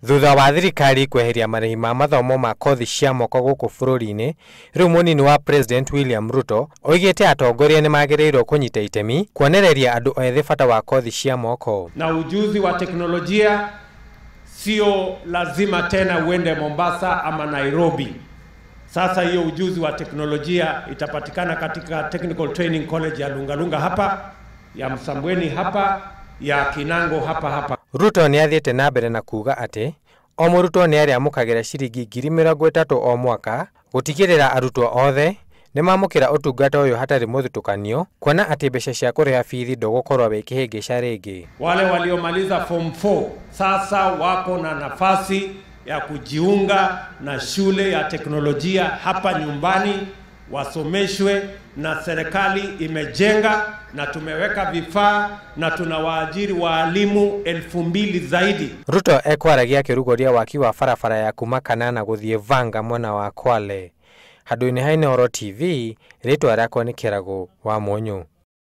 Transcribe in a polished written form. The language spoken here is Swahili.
Thutha wa thirikari kweheria marĩhi ma mathomo ma kothi cia moko gũkũ bũrũri-inĩ, rĩu mũnini wa President William Ruto oigĩte atongoria nĩ magĩrĩirwo kũnyita itemi kwonereria andũ ethĩ bata wa kothi cia moko. Na ujuzi wa teknolojia sio lazima tena uende Mombasa ama Nairobi. Sasa hiyo ujuzi wa teknolojia itapatikana katika Technical Training College ya Lungalunga hapa, ya Msambweni hapa, ya Kinango hapa. Ruto nĩ athiĩte na mbere na kuuga atĩ o mũrutwo nĩ arĩamũkagĩra ciringi 30,000 o mwaka gũtigĩrĩra arutwo othe nĩ mamũkĩra ũtungata ũyũ hatarĩ mũthutũkanio, kuona atĩ mbeca cia kũrĩha bithi ndũgũkorwo wĩ kĩhĩngĩca rĩngĩ. Wale waliomaliza form 4 sasa wako na nafasi ya kujiunga na shule ya teknolojia hapa nyumbani, wasomeshwe na serikali imejenga na tumeweka vifaa na tunawaajiri waalimu 2,000 zaidi. Ruto ekwaragia akĩrugũria waki wa barabara ya kuma Kanana gũthiĩ Vanga mwena wa Kwale. Handũ-inĩ ha Inooro TV, rĩtwa rĩakwa nĩ Kĩrago wa Mwonyo.